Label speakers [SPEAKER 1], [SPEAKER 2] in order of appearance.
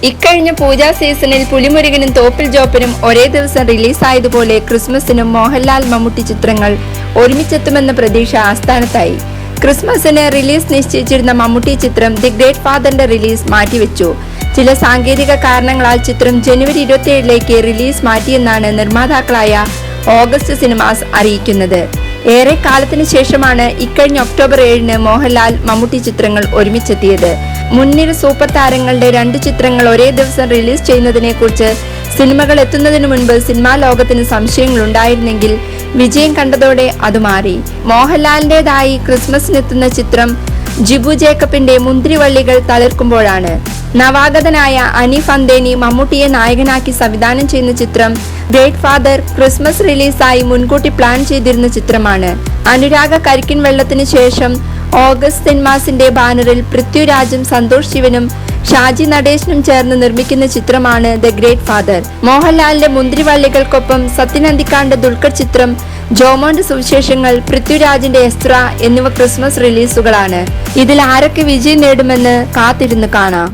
[SPEAKER 1] ഇക്കഴിഞ്ഞ പൂജാ സീസണിൽ പുലിമുരുകനും തോപ്പിൽ ജോപ്പനും ഒരേ ദിവസം റിലീസായതുപോലെ ക്രിസ്മസിനും മോഹൻലാൽ മമ്മൂട്ടി ചിത്രങ്ങൾ ഒരുമിച്ചെത്തുമെന്ന പ്രതീക്ഷ ആസ്ഥാനത്തായി. ക്രിസ്മസിന് റിലീസ് നിശ്ചയിച്ചിരുന്ന മമ്മൂട്ടി ചിത്രം ദി ഗ്രേറ്റ് ഫാദറിന്റെ റിലീസ് മാറ്റിവെച്ചു. ചില സാങ്കേതിക കാരണങ്ങളാൽ ചിത്രം ജനുവരി 27ലേക്ക് റിലീസ് മാറ്റിയെന്നാണ് നിർമ്മാതാക്കളായ ഓഗസ്റ്റ് സിനിമാസ് അറിയിക്കുന്നത്. ഏറെ കാലത്തിന് ശേഷമാണ് ഇക്കഴിഞ്ഞ ഒക്ടോബർ 7-ന് മോഹൻലാൽ മമ്മൂട്ടി ചിത്രങ്ങൾ ഒരുമിച്ചെത്തിയത്. മുൻനിര സൂപ്പർ താരങ്ങളുടെ 2 ചിത്രങ്ങൾ ഒരേ ദിവസം റിലീസ് ചെയ്യുന്നതിനെ കുറിച്ച് സിനിമകൾ എത്തുന്നതിനു മുൻപ് സിനിമാ ലോകത്തിന് സംശയങ്ങൾ ഉണ്ടായിരുന്നെങ്കിൽ വിജയം കണ്ടതോടെ അത് മാറി. മോഹൻലാലിന്റേതായി ക്രിസ്മസിനെത്തുന്ന ചിത്രം ജിബു ജേക്കബിന്റെ മുന്തിരിവള്ളികൾ തളിർക്കുമ്പോഴാണ്. നവാഗതനായ അനീഫ് അന്തേനി മമ്മൂട്ടിയെ നായകനാക്കി സംവിധാനം ചെയ്യുന്ന ചിത്രം ഗ്രേറ്റ് ഫാദർ ക്രിസ്മസ് റിലീസായി മുൻകൂട്ടി പ്ലാൻ ചെയ്തിരുന്ന ചിത്രമാണ്. അനുരാഗ കരിക്കിൻ വെള്ളത്തിന് ശേഷം ഓഗസ്റ്റ് സിനിമാസിന്റെ ബാനറിൽ പൃഥ്വിരാജും സന്തോഷ് ശിവനും ഷാജി നടേശനും ചേർന്ന് നിർമ്മിക്കുന്ന ചിത്രമാണ് ദ ഗ്രേറ്റ് ഫാദർ. മോഹൻലാലിന്റെ മുന്തിരിവള്ളികൾക്കൊപ്പം സത്യൻ അന്തിക്കാടിന്റെ ദുൽഖർ ചിത്രം ജോമോന്റെ സുവിശേഷങ്ങൾ, പൃഥ്വിരാജിന്റെ എസ്ത്ര എന്നിവ ക്രിസ്മസ് റിലീസുകളാണ്. ഇതിൽ ആരൊക്കെ വിജയം നേടുമെന്ന് കാത്തിരുന്ന് കാണാം.